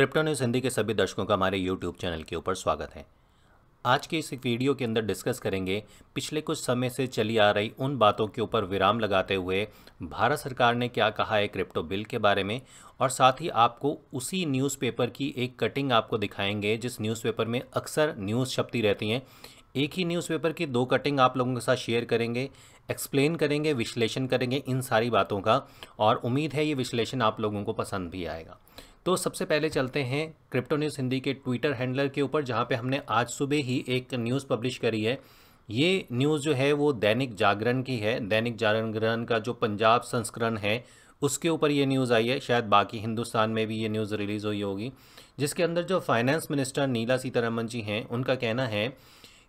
Crypto news Hindi के सभी दर्शकों का हमारे यूट्यूब चैनल के ऊपर स्वागत है। आज के इस वीडियो के अंदर डिस्कस करेंगे पिछले कुछ समय से चली आ रही उन बातों के ऊपर विराम लगाते हुए भारत सरकार ने क्या कहा है क्रिप्टो बिल के बारे में, और साथ ही आपको उसी न्यूज़पेपर की एक कटिंग आपको दिखाएंगे जिस न्यूज़पेपर में अक्सर न्यूज़ छपती रहती हैं। एक ही न्यूज़पेपर की दो कटिंग आप लोगों के साथ शेयर करेंगे, एक्सप्लेन करेंगे, विश्लेषण करेंगे इन सारी बातों का, और उम्मीद है ये विश्लेषण आप लोगों को पसंद भी आएगा। तो सबसे पहले चलते हैं क्रिप्टो न्यूज़ हिंदी के ट्विटर हैंडलर के ऊपर, जहां पे हमने आज सुबह ही एक न्यूज़ पब्लिश करी है। ये न्यूज़ जो है वो दैनिक जागरण की है। दैनिक जागरण का जो पंजाब संस्करण है उसके ऊपर ये न्यूज़ आई है। शायद बाकी हिंदुस्तान में भी ये न्यूज़ रिलीज़ हुई होगी, जिसके अंदर जो फाइनेंस मिनिस्टर नीला सीतारमण जी हैं उनका कहना है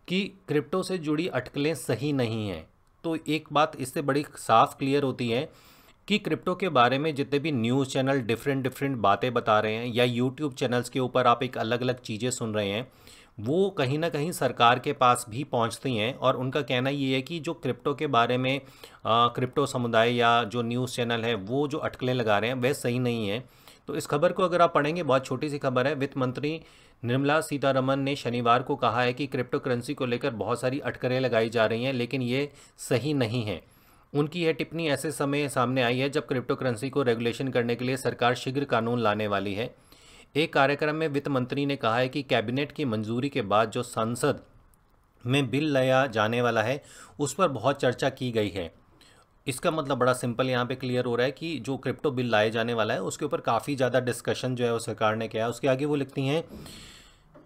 कि क्रिप्टो से जुड़ी अटकलें सही नहीं हैं। तो एक बात इससे बड़ी साफ क्लियर होती है कि क्रिप्टो के बारे में जितने भी न्यूज़ चैनल डिफरेंट बातें बता रहे हैं, या यूट्यूब चैनल्स के ऊपर आप एक अलग अलग चीज़ें सुन रहे हैं, वो कहीं ना कहीं सरकार के पास भी पहुंचती हैं। और उनका कहना ये है कि जो क्रिप्टो के बारे में क्रिप्टो समुदाय या जो न्यूज़ चैनल है वो जो अटकलें लगा रहे हैं वह सही नहीं है। तो इस खबर को अगर आप पढ़ेंगे, बहुत छोटी सी खबर है। वित्त मंत्री निर्मला सीतारमण ने शनिवार को कहा है कि क्रिप्टो करेंसी को लेकर बहुत सारी अटकलें लगाई जा रही हैं, लेकिन ये सही नहीं है। उनकी यह टिप्पणी ऐसे समय सामने आई है जब क्रिप्टो करेंसी को रेगुलेशन करने के लिए सरकार शीघ्र कानून लाने वाली है। एक कार्यक्रम में वित्त मंत्री ने कहा है कि कैबिनेट की मंजूरी के बाद जो संसद में बिल लाया जाने वाला है उस पर बहुत चर्चा की गई है। इसका मतलब बड़ा सिंपल यहाँ पे क्लियर हो रहा है कि जो क्रिप्टो बिल लाए जाने वाला है उसके ऊपर काफ़ी ज़्यादा डिस्कशन जो है वो सरकार ने किया है। उसके आगे वो लिखती हैं,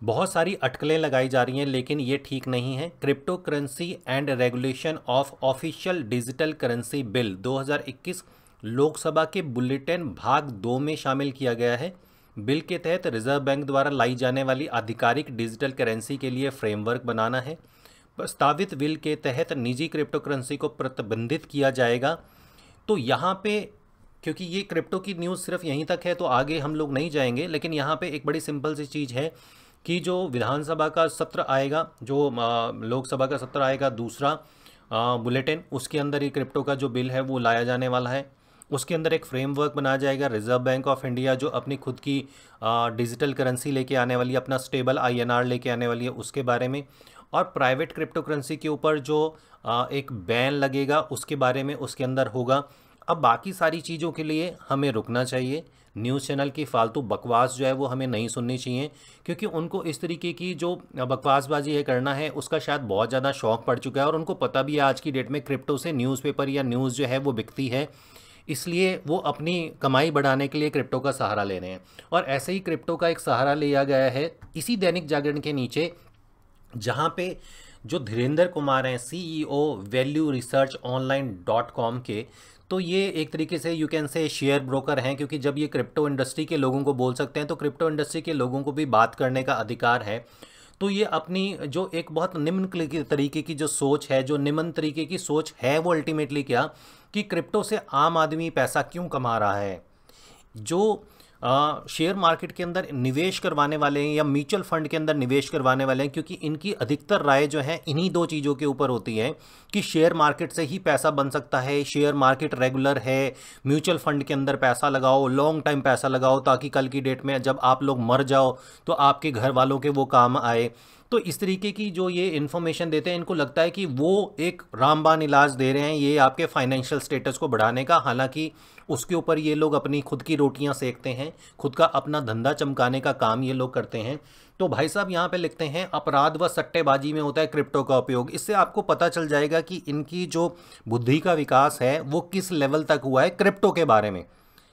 बहुत सारी अटकलें लगाई जा रही हैं लेकिन ये ठीक नहीं है। Crypto currency and regulation of official digital currency bill 2021 Lok Sabha के बुलेटिन भाग 2 में शामिल किया गया है। बिल के तहत रिजर्व बैंक द्वारा लाई जाने वाली आधिकारिक डिजिटल करेंसी के लिए फ्रेमवर्क बनाना है। प्रस्तावित बिल के तहत निजी क्रिप्टो करेंसी को प्रतिबंधित किया जाएगा। तो यहाँ पे क्योंकि ये क्रिप्टो की न्यूज़ सिर्फ यहीं तक है तो आगे हम लोग नहीं जाएंगे, लेकिन यहाँ पे एक बड़ी सिंपल सी चीज़ है कि जो विधानसभा का सत्र आएगा, जो लोकसभा का सत्र आएगा दूसरा बुलेटिन, उसके अंदर ये क्रिप्टो का जो बिल है वो लाया जाने वाला है। उसके अंदर एक फ्रेमवर्क बनाया जाएगा। रिजर्व बैंक ऑफ इंडिया जो अपनी खुद की डिजिटल करेंसी लेके आने वाली है, अपना स्टेबल INR लेके आने वाली है, उसके बारे में, और प्राइवेट क्रिप्टो करेंसी के ऊपर जो एक बैन लगेगा उसके बारे में उसके अंदर होगा। अब बाकी सारी चीज़ों के लिए हमें रुकना चाहिए। न्यूज़ चैनल की फालतू बकवास जो है वो हमें नहीं सुननी चाहिए, क्योंकि उनको इस तरीके की जो बकवासबाजी है करना है उसका शायद बहुत ज़्यादा शौक पड़ चुका है, और उनको पता भी है आज की डेट में क्रिप्टो से न्यूज़पेपर या न्यूज़ जो है वो बिकती है, इसलिए वो अपनी कमाई बढ़ाने के लिए क्रिप्टो का सहारा ले रहे हैं। और ऐसे ही क्रिप्टो का एक सहारा लिया गया है इसी दैनिक जागरण के नीचे, जहाँ पे जो धीरेंद्र कुमार हैं CEO वैल्यू रिसर्च ऑनलाइन.com के, तो ये एक तरीके से you can say share broker हैं, क्योंकि जब ये क्रिप्टो इंडस्ट्री के लोगों को बोल सकते हैं तो क्रिप्टो इंडस्ट्री के लोगों को भी बात करने का अधिकार है। तो ये अपनी जो एक बहुत निम्न तरीके की जो सोच है, जो निम्न तरीके की सोच है, वो अल्टीमेटली क्या कि क्रिप्टो से आम आदमी पैसा क्यों कमा रहा है। जो शेयर मार्केट के अंदर निवेश करवाने वाले हैं या म्यूचुअल फंड के अंदर निवेश करवाने वाले हैं, क्योंकि इनकी अधिकतर राय जो है इन्हीं दो चीज़ों के ऊपर होती है कि शेयर मार्केट से ही पैसा बन सकता है, शेयर मार्केट रेगुलर है, म्यूचुअल फंड के अंदर पैसा लगाओ, लॉन्ग टाइम पैसा लगाओ, ताकि कल की डेट में जब आप लोग मर जाओ तो आपके घर वालों के वो काम आए। तो इस तरीके की जो ये इन्फॉर्मेशन देते हैं, इनको लगता है कि वो एक रामबाण इलाज दे रहे हैं ये आपके फाइनेंशियल स्टेटस को बढ़ाने का। हालांकि उसके ऊपर ये लोग अपनी खुद की रोटियां सेकते हैं, खुद का अपना धंधा चमकाने का काम ये लोग करते हैं। तो भाई साहब यहाँ पे लिखते हैं, अपराध व सट्टेबाजी में होता है क्रिप्टो का उपयोग। इससे आपको पता चल जाएगा कि इनकी जो बुद्धि का विकास है वो किस लेवल तक हुआ है। क्रिप्टो के बारे में,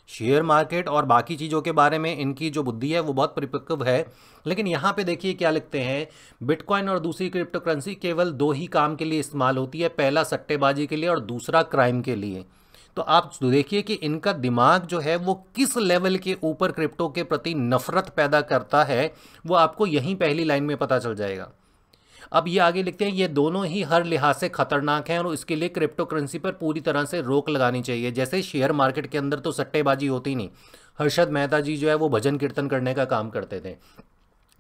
शेयर मार्केट और बाकी चीज़ों के बारे में इनकी जो बुद्धि है वो बहुत परिपक्व है। लेकिन यहाँ पे देखिए क्या लिखते हैं, बिटकॉइन और दूसरी क्रिप्टो करेंसी केवल दो ही काम के लिए इस्तेमाल होती है, पहला सट्टेबाजी के लिए और दूसरा क्राइम के लिए। तो आप देखिए कि इनका दिमाग जो है वो किस लेवल के ऊपर क्रिप्टो के प्रति नफरत पैदा करता है, वो आपको यहीं पहली लाइन में पता चल जाएगा। अब ये आगे लिखते हैं, ये दोनों ही हर लिहाज से खतरनाक हैं और इसके लिए क्रिप्टो करेंसी पर पूरी तरह से रोक लगानी चाहिए। जैसे शेयर मार्केट के अंदर तो सट्टेबाजी होती नहीं, हर्षद मेहता जी जो है वो भजन कीर्तन करने का काम करते थे,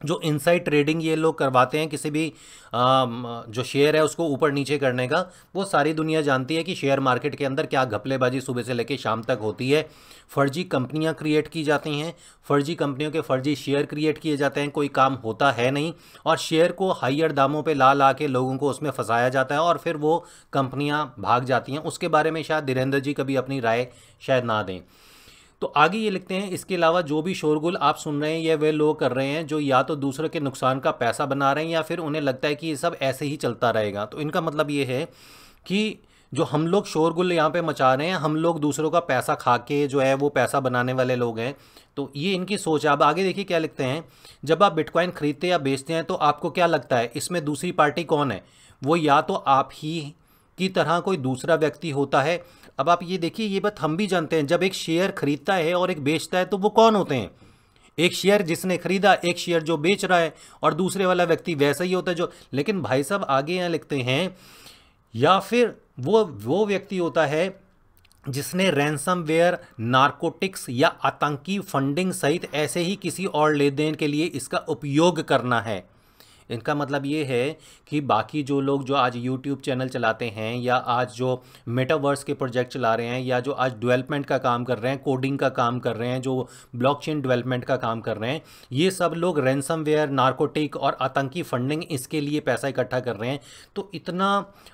जो इनसाइड ट्रेडिंग ये लोग करवाते हैं किसी भी जो शेयर है उसको ऊपर नीचे करने का, वो सारी दुनिया जानती है कि शेयर मार्केट के अंदर क्या घपलेबाजी सुबह से लेकर शाम तक होती है। फर्जी कंपनियां क्रिएट की जाती हैं, फर्जी कंपनियों के फर्जी शेयर क्रिएट किए जाते हैं, कोई काम होता है नहीं, और शेयर को हाइयर दामों पे ला ला के लोगों को उसमें फंसाया जाता है और फिर वो कंपनियां भाग जाती हैं। उसके बारे में शायद धीरेन्द्र जी कभी अपनी राय शायद ना दें। तो आगे ये लिखते हैं, इसके अलावा जो भी शोरगुल आप सुन रहे हैं ये वे लोग कर रहे हैं जो या तो दूसरों के नुकसान का पैसा बना रहे हैं या फिर उन्हें लगता है कि ये सब ऐसे ही चलता रहेगा। तो इनका मतलब ये है कि जो हम लोग शोरगुल यहाँ पे मचा रहे हैं, हम लोग दूसरों का पैसा खा के जो है वो पैसा बनाने वाले लोग हैं। तो ये इनकी सोच है। अब आगे देखिए क्या लिखते हैं, जब आप बिटकॉइन खरीदते या बेचते हैं तो आपको क्या लगता है इसमें दूसरी पार्टी कौन है? वो या तो आप ही की तरह कोई दूसरा व्यक्ति होता है। अब आप ये देखिए, ये बात हम भी जानते हैं, जब एक शेयर खरीदता है और एक बेचता है तो वो कौन होते हैं? एक शेयर जिसने खरीदा, एक शेयर जो बेच रहा है, और दूसरे वाला व्यक्ति वैसा ही होता है जो। लेकिन भाई साहब आगे यहाँ लिखते हैं, या फिर वो व्यक्ति होता है जिसने रैंसमवेयर, नारकोटिक्स या आतंकी फंडिंग सहित ऐसे ही किसी और लेन देन के लिए इसका उपयोग करना है। इनका मतलब ये है कि बाकी जो लोग जो आज यूट्यूब चैनल चलाते हैं या आज जो मेटावर्स के प्रोजेक्ट चला रहे हैं या जो आज डेवलपमेंट का काम कर रहे हैं, कोडिंग का काम कर रहे हैं, जो ब्लॉकचेन डेवलपमेंट का काम कर रहे हैं, ये सब लोग रैंसमवेयर, नारकोटिक और आतंकी फंडिंग इसके लिए पैसा इकट्ठा कर रहे हैं। तो इतना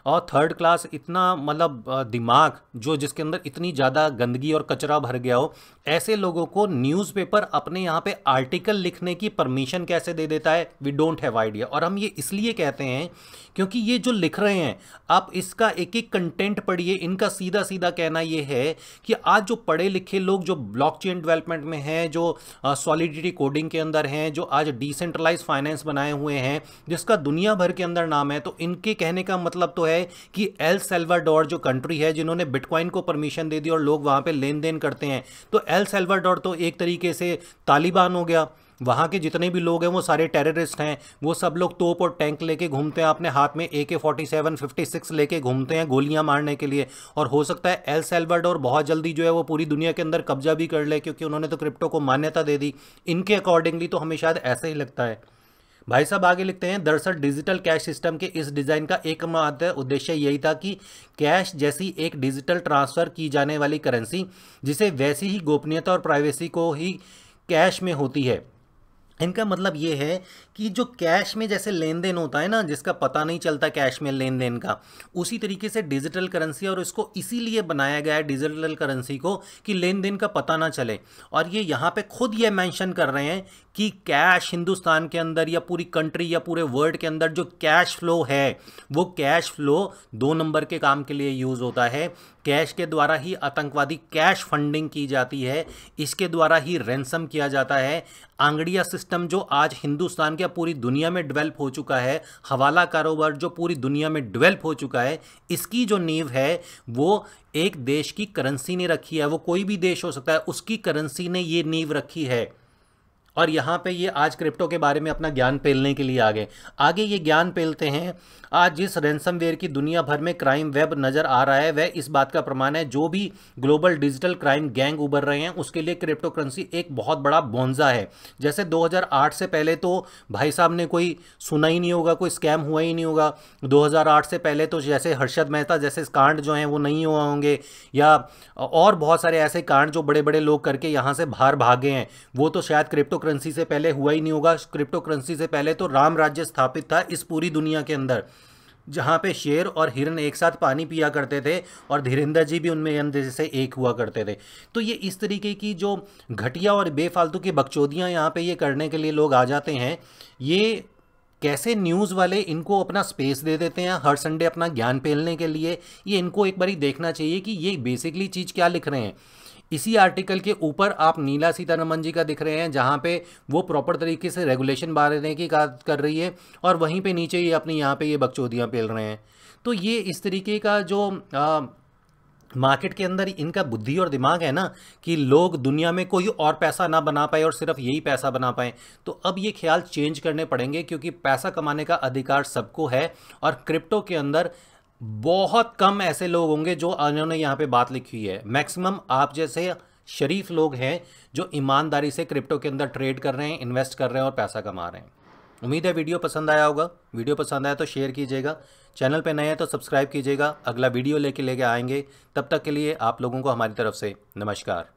और थर्ड क्लास, इतना मतलब दिमाग जो जिसके अंदर इतनी ज़्यादा गंदगी और कचरा भर गया हो, ऐसे लोगों को न्यूज़पेपर अपने यहाँ पे आर्टिकल लिखने की परमिशन कैसे दे देता है? We don't have idea. और हम ये इसलिए कहते हैं क्योंकि ये जो लिख रहे हैं, आप इसका एक एक कंटेंट पढ़िए। इनका सीधा सीधा कहना ये है कि आज जो पढ़े लिखे लोग जो ब्लॉकचेन डेवलपमेंट में हैं, जो सॉलिडिटी कोडिंग के अंदर हैं, जो आज डिसेंट्रलाइज फाइनेंस बनाए हुए हैं, जिसका दुनिया भर के अंदर नाम है, तो इनके कहने का मतलब तो है कि एल सल्वाडोर जो कंट्री है जिन्होंने बिटकॉइन को परमिशन दे दी और लोग वहाँ पे लेन देन करते हैं, तो एल सल्वाडोर तो एक तरीके से तालिबान हो गया। वहाँ के जितने भी लोग हैं वो सारे टेररिस्ट हैं। वो सब लोग तोप और टैंक लेके घूमते हैं, अपने हाथ में AK-47, 56 लेके घूमते हैं गोलियां मारने के लिए। और हो सकता है एल सल्वाडोर बहुत जल्दी जो है वो पूरी दुनिया के अंदर कब्जा भी कर ले, क्योंकि उन्होंने तो क्रिप्टो को मान्यता दे दी। इनके अकॉर्डिंगली तो हमें शायद ऐसा ही लगता है। भाई साहब आगे लिखते हैं, दरअसल डिजिटल कैश सिस्टम के इस डिज़ाइन का एकमात्र उद्देश्य यही था कि कैश जैसी एक डिजिटल ट्रांसफ़र की जाने वाली करेंसी, जिसे वैसी ही गोपनीयता और प्राइवेसी को ही कैश में होती है। इनका मतलब ये है कि जो कैश में जैसे लेन देन होता है ना, जिसका पता नहीं चलता कैश में लेन देन का, उसी तरीके से डिजिटल करेंसी, और इसको इसीलिए बनाया गया है डिजिटल करेंसी को कि लेन देन का पता ना चले। और ये यहाँ पे खुद ये मेंशन कर रहे हैं कि कैश हिंदुस्तान के अंदर या पूरी कंट्री या पूरे वर्ल्ड के अंदर जो कैश फ्लो है, वो कैश फ्लो 2 नंबर के काम के लिए यूज़ होता है। कैश के द्वारा ही आतंकवादी कैश फंडिंग की जाती है, इसके द्वारा ही रैंसम किया जाता है। आंगड़िया सिस्टम जो आज हिंदुस्तान के पूरी दुनिया में डेवलप हो चुका है, हवाला कारोबार जो पूरी दुनिया में डेवलप हो चुका है, इसकी जो नींव है वो एक देश की करेंसी ने रखी है। वो कोई भी देश हो सकता है, उसकी करेंसी ने ये नींव रखी है। और यहाँ पे ये आज क्रिप्टो के बारे में अपना ज्ञान पेलने के लिए आगे ये ज्ञान पेलते हैं। आज जिस रैंसमवेयर की दुनिया भर में क्राइम वेब नज़र आ रहा है, वह इस बात का प्रमाण है। जो भी ग्लोबल डिजिटल क्राइम गैंग उभर रहे हैं, उसके लिए क्रिप्टो करेंसी एक बहुत बड़ा बोंजा है। जैसे 2008 से पहले तो भाई साहब ने कोई सुना ही नहीं होगा, कोई स्कैम हुआ ही नहीं होगा। 2008 से पहले तो जैसे हर्षद मेहता जैसे कांड जो हैं वो नहीं हुआ होंगे, या और बहुत सारे ऐसे कांड जो बड़े बड़े लोग करके यहाँ से बाहर भागे हैं, वो तो शायद क्रिप्टो करेंसी से पहले हुआ ही नहीं होगा। क्रिप्टो करेंसी से पहले तो राम राज्य स्थापित था इस पूरी दुनिया के अंदर, जहाँ पे शेर और हिरन एक साथ पानी पिया करते थे और धीरेन्द्र जी भी उनमें जैसे एक हुआ करते थे। तो ये इस तरीके की जो घटिया और बेफालतू की बकचोदियाँ यहाँ पे ये करने के लिए लोग आ जाते हैं। ये कैसे न्यूज़ वाले इनको अपना स्पेस दे देते हैं हर संडे अपना ज्ञान पेलने के लिए, ये इनको एक बारी देखना चाहिए कि ये बेसिकली चीज़ क्या लिख रहे हैं। इसी आर्टिकल के ऊपर आप नीला सीतारमन जी का दिख रहे हैं, जहाँ पे वो प्रॉपर तरीके से रेगुलेशन बांधने की बात कर रही है, और वहीं पे नीचे ये अपनी यहाँ पे ये बकचोदियाँ पेल रहे हैं। तो ये इस तरीके का जो मार्केट के अंदर इनका बुद्धि और दिमाग है ना, कि लोग दुनिया में कोई और पैसा ना बना पाए और सिर्फ यही पैसा बना पाए। तो अब ये ख्याल चेंज करने पड़ेंगे, क्योंकि पैसा कमाने का अधिकार सबको है, और क्रिप्टो के अंदर बहुत कम ऐसे लोग होंगे जो उन्होंने यहाँ पे बात लिखी हुई है। मैक्सिमम आप जैसे शरीफ लोग हैं जो ईमानदारी से क्रिप्टो के अंदर ट्रेड कर रहे हैं, इन्वेस्ट कर रहे हैं और पैसा कमा रहे हैं। उम्मीद है वीडियो पसंद आया होगा। वीडियो पसंद आया तो शेयर कीजिएगा, चैनल पे नए हैं तो सब्सक्राइब कीजिएगा। अगला वीडियो लेके आएंगे, तब तक के लिए आप लोगों को हमारी तरफ से नमस्कार।